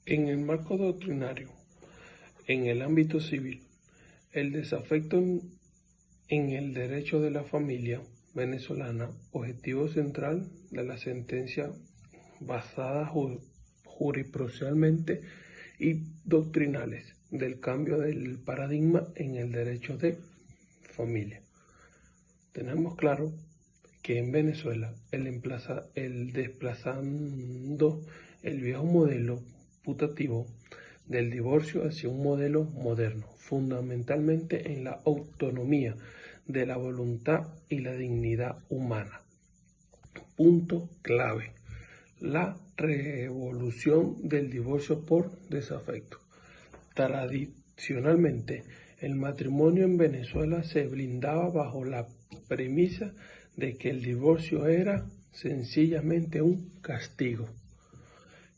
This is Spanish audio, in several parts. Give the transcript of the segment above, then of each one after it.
En el marco doctrinario, en el ámbito civil, el desafecto en el derecho de la familia venezolana, objetivo central de la sentencia basada jurisprudencialmente y doctrinales del cambio del paradigma en el derecho de familia. Tenemos claro que en Venezuela el desplazando el viejo modelo putativo del divorcio hacia un modelo moderno, fundamentalmente en la autonomía de la voluntad y la dignidad humana. Punto clave: la revolución del divorcio por desafecto. Tradicionalmente, el matrimonio en Venezuela se blindaba bajo la premisa de que el divorcio era sencillamente un castigo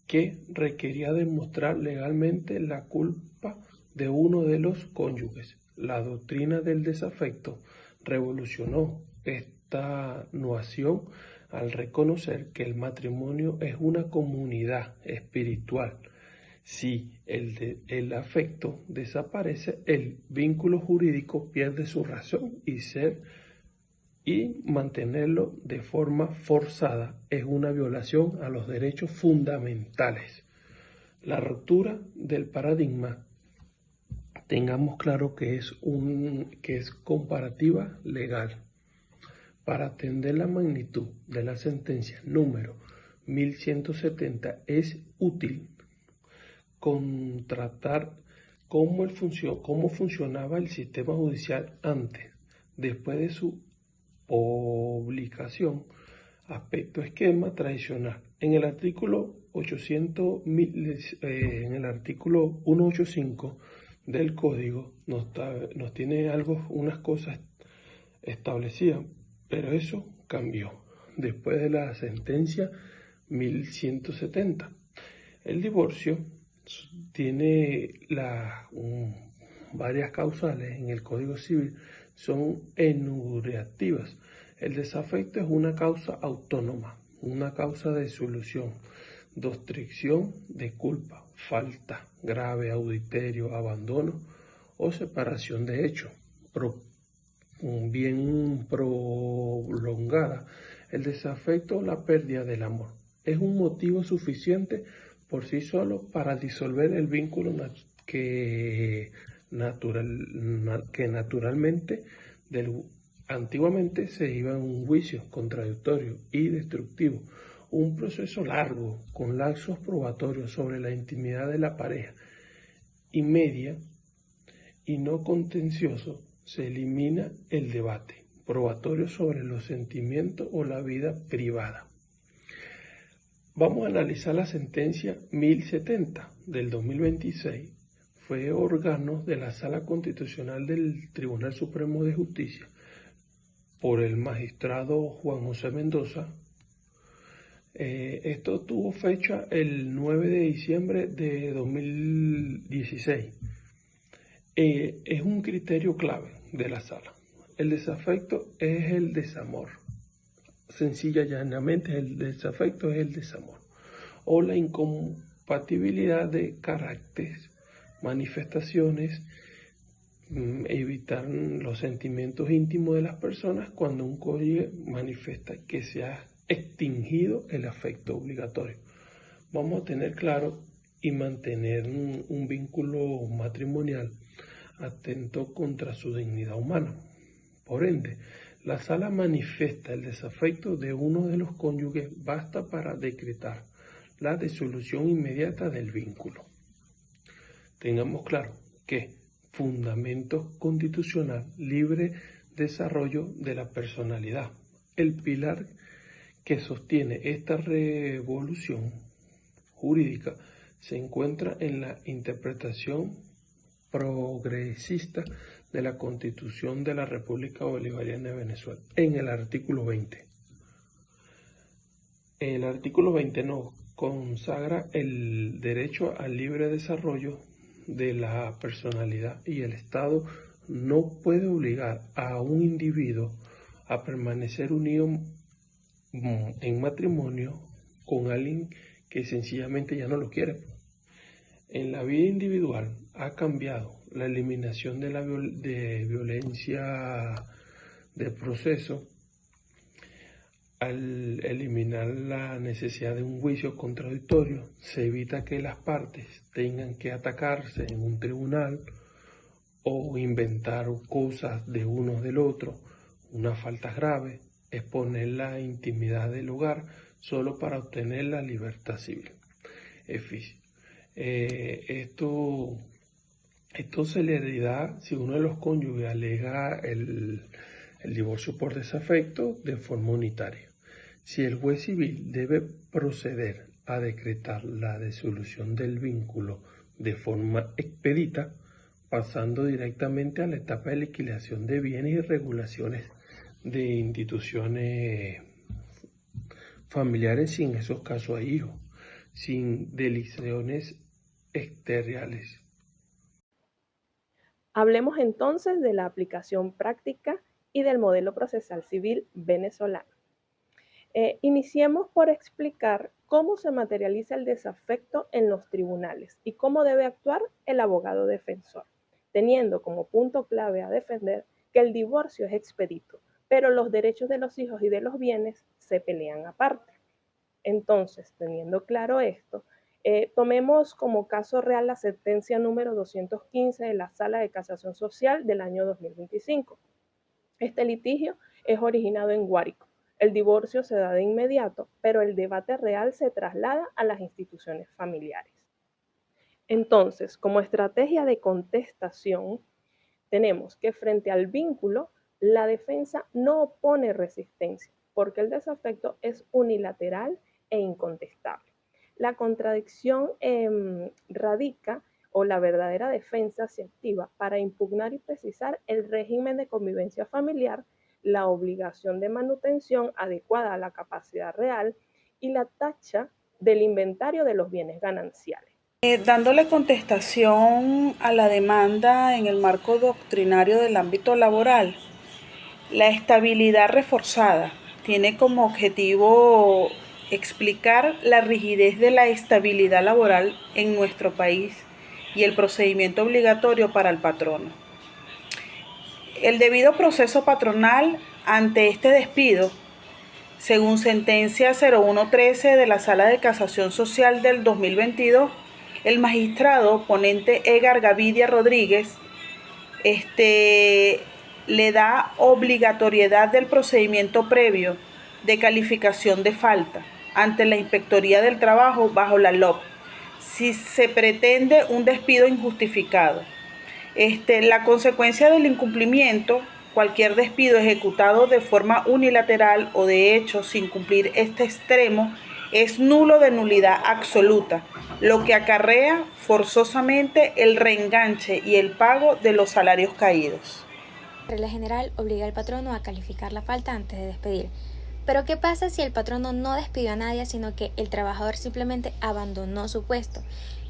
que requería demostrar legalmente la culpa de uno de los cónyuges. La doctrina del desafecto revolucionó esta noción al reconocer que el matrimonio es una comunidad espiritual. Si el afecto desaparece, el vínculo jurídico pierde su razón y ser, y mantenerlo de forma forzada es una violación a los derechos fundamentales. La ruptura del paradigma, tengamos claro que es comparativa legal. Para atender la magnitud de la sentencia número 1170 es útil contrastar cómo funcionaba el sistema judicial antes, después de su publicación, aspecto esquema tradicional. En el artículo 185 del código nos tiene unas cosas establecidas, pero eso cambió después de la sentencia 1170. El divorcio tiene varias causales en el Código Civil, son enumerativas. El desafecto es una causa autónoma, una causa de disolución, restricción de culpa, falta grave, adulterio, abandono o separación de hecho, bien prolongada. El desafecto o la pérdida del amor es un motivo suficiente por sí solo para disolver el vínculo que naturalmente antiguamente se iba en un juicio contradictorio y destructivo, un proceso largo con lapsos probatorios sobre la intimidad de la pareja y media y no contencioso. Se elimina el debate probatorio sobre los sentimientos o la vida privada. Vamos a analizar la sentencia 1070 del 2026. Fue órgano de la Sala Constitucional del Tribunal Supremo de Justicia por el magistrado Juan José Mendoza. Esto tuvo fecha el 9 de diciembre de 2016. Es un criterio clave de la sala. El desafecto es el desamor. Sencilla y llanamente, el desafecto es el desamor o la incompatibilidad de caracteres, manifestaciones, evitar los sentimientos íntimos de las personas cuando un cónyuge manifiesta que se ha extinguido el afecto obligatorio. Vamos a tener claro y mantener un vínculo matrimonial atento contra su dignidad humana. Por ende, la sala manifiesta el desafecto de uno de los cónyuges basta para decretar la disolución inmediata del vínculo. Tengamos claro que fundamento constitucional, libre desarrollo de la personalidad. El pilar que sostiene esta revolución jurídica se encuentra en la interpretación progresista de la Constitución de la República Bolivariana de Venezuela, en el artículo 20. El artículo 20 nos consagra el derecho al libre desarrollo de la personalidad y el Estado no puede obligar a un individuo a permanecer unido en matrimonio con alguien que sencillamente ya no lo quiere. En la vida individual ha cambiado la eliminación de la violencia de proceso al eliminar la necesidad de un juicio contradictorio. Se evita que las partes tengan que atacarse en un tribunal o inventar cosas de uno del otro, una falta grave, exponer la intimidad del hogar solo para obtener la libertad civil. Esto se le da si uno de los cónyuges alega el divorcio por desafecto de forma unitaria. Si el juez civil debe proceder a decretar la disolución del vínculo de forma expedita, pasando directamente a la etapa de liquidación de bienes y regulaciones de instituciones familiares, si en esos casos hay hijos, sin deliciones exteriores. Hablemos entonces de la aplicación práctica y del modelo procesal civil venezolano. Iniciemos por explicar cómo se materializa el desafecto en los tribunales y cómo debe actuar el abogado defensor, teniendo como punto clave a defender que el divorcio es expedito, pero los derechos de los hijos y de los bienes se pelean aparte. Entonces, teniendo claro esto, tomemos como caso real la sentencia número 215 de la Sala de Casación Social del año 2025. Este litigio es originado en Guárico. El divorcio se da de inmediato, pero el debate real se traslada a las instituciones familiares. Entonces, como estrategia de contestación, tenemos que frente al vínculo, la defensa no opone resistencia, porque el desafecto es unilateral e incontestable. La contradicción radica o la verdadera defensa se activa para impugnar y precisar el régimen de convivencia familiar, la obligación de manutención adecuada a la capacidad real y la tacha del inventario de los bienes gananciales. Dándole contestación a la demanda en el marco doctrinario del ámbito laboral, la estabilidad reforzada tiene como objetivo explicar la rigidez de la estabilidad laboral en nuestro país y el procedimiento obligatorio para el patrono. El debido proceso patronal ante este despido, según sentencia 0113 de la Sala de Casación Social del 2022, el magistrado ponente Edgar Gavidia Rodríguez le da obligatoriedad del procedimiento previo de calificación de falta ante la Inspectoría del Trabajo bajo la LOP, si se pretende un despido injustificado. La consecuencia del incumplimiento, cualquier despido ejecutado de forma unilateral o de hecho sin cumplir este extremo, es nulo de nulidad absoluta, lo que acarrea forzosamente el reenganche y el pago de los salarios caídos. La regla general obliga al patrono a calificar la falta antes de despedir. Pero ¿qué pasa si el patrono no despidió a nadie, sino que el trabajador simplemente abandonó su puesto?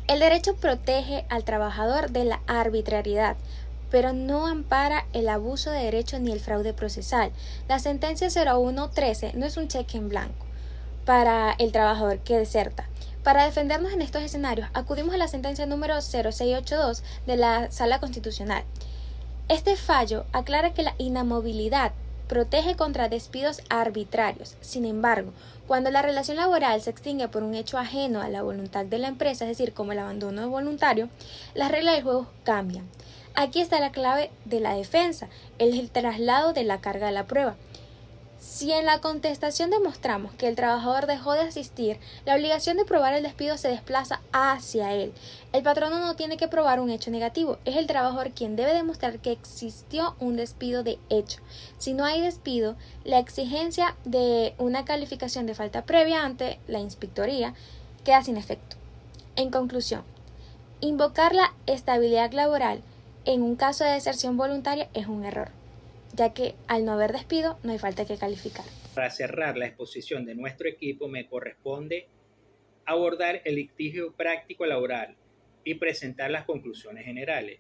El derecho protege al trabajador de la arbitrariedad, pero no ampara el abuso de derecho ni el fraude procesal. La sentencia 0113 no es un cheque en blanco para el trabajador que deserta. Para defendernos en estos escenarios, acudimos a la sentencia número 0682 de la Sala Constitucional. Este fallo aclara que la inamovilidad protege contra despidos arbitrarios. Sin embargo, cuando la relación laboral se extingue por un hecho ajeno a la voluntad de la empresa, es decir, como el abandono voluntario, las reglas del juego cambian. Aquí está la clave de la defensa, el traslado de la carga de la prueba. Si en la contestación demostramos que el trabajador dejó de asistir, la obligación de probar el despido se desplaza hacia él. El patrono no tiene que probar un hecho negativo, es el trabajador quien debe demostrar que existió un despido de hecho. Si no hay despido, la exigencia de una calificación de falta previa ante la inspectoría queda sin efecto. En conclusión, invocar la estabilidad laboral en un caso de deserción voluntaria es un error, ya que al no haber despido no hay falta que calificar. Para cerrar la exposición de nuestro equipo me corresponde abordar el litigio práctico laboral y presentar las conclusiones generales.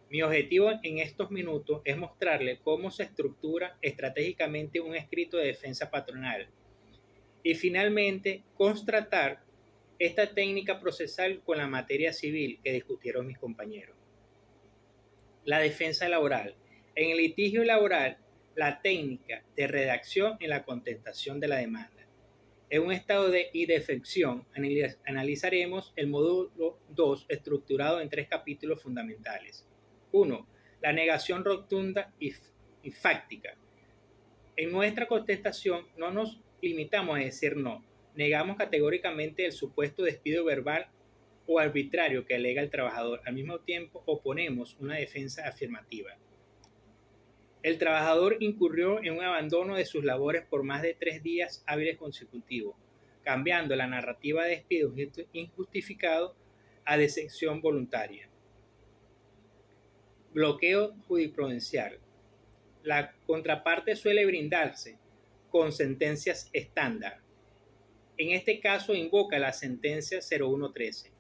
Mi objetivo en estos minutos es mostrarle cómo se estructura estratégicamente un escrito de defensa patronal y finalmente constatar esta técnica procesal con la materia civil que discutieron mis compañeros. La defensa laboral. En el litigio laboral, la técnica de redacción en la contestación de la demanda. En un estado de indefensión, analizaremos el módulo 2 estructurado en 3 capítulos fundamentales. 1. La negación rotunda y fáctica. En nuestra contestación no nos limitamos a decir no, negamos categóricamente el supuesto despido verbal o arbitrario que alega el trabajador. Al mismo tiempo, oponemos una defensa afirmativa. El trabajador incurrió en un abandono de sus labores por más de 3 días hábiles consecutivos, cambiando la narrativa de despido injustificado a deserción voluntaria. Bloqueo jurisprudencial. La contraparte suele brindarse con sentencias estándar. En este caso invoca la sentencia 0113.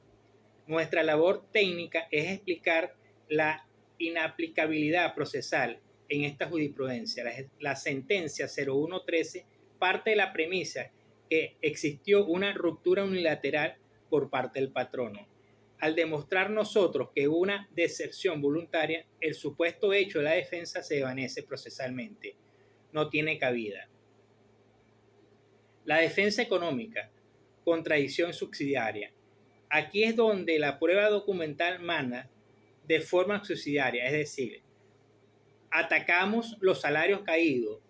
Nuestra labor técnica es explicar la inaplicabilidad procesal en esta jurisprudencia. La sentencia 0113 parte de la premisa que existió una ruptura unilateral por parte del patrono. Al demostrar nosotros que hubo una deserción voluntaria, el supuesto hecho de la defensa se desvanece procesalmente. No tiene cabida. La defensa económica, contradicción subsidiaria. Aquí es donde la prueba documental manda de forma subsidiaria, es decir, atacamos los salarios caídos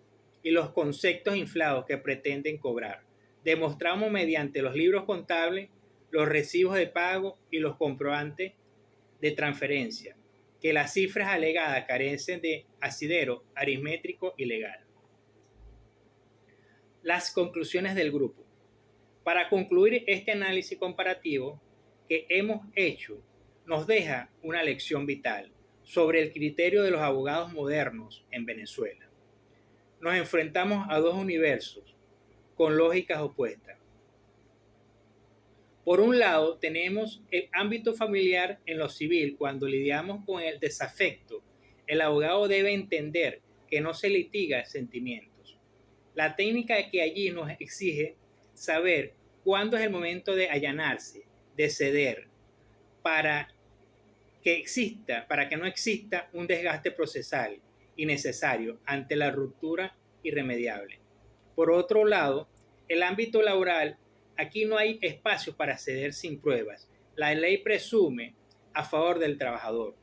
y los conceptos inflados que pretenden cobrar. Demostramos mediante los libros contables, los recibos de pago y los comprobantes de transferencia que las cifras alegadas carecen de asidero aritmético y legal. Las conclusiones del grupo. Para concluir este análisis comparativo que hemos hecho, nos deja una lección vital sobre el criterio de los abogados modernos en Venezuela. Nos enfrentamos a 2 universos con lógicas opuestas. Por un lado, tenemos el ámbito familiar en lo civil. Cuando lidiamos con el desafecto, el abogado debe entender que no se litiga sentimientos. La técnica que allí nos exige saber cuándo es el momento de allanarse, de ceder, para que no exista un desgaste procesal innecesario ante la ruptura irremediable. Por otro lado, el ámbito laboral, aquí no hay espacio para ceder sin pruebas. La ley presume a favor del trabajador,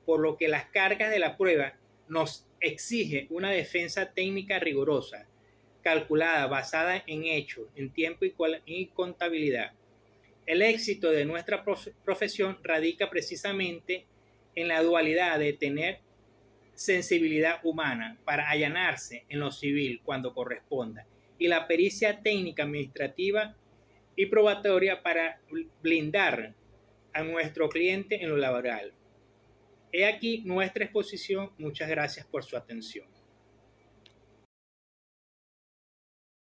por lo que las cargas de la prueba nos exige una defensa técnica rigurosa, calculada, basada en hechos, en tiempo y contabilidad. El éxito de nuestra profesión radica precisamente en la dualidad de tener sensibilidad humana para allanarse en lo civil cuando corresponda y la pericia técnica administrativa y probatoria para blindar a nuestro cliente en lo laboral. He aquí nuestra exposición. Muchas gracias por su atención.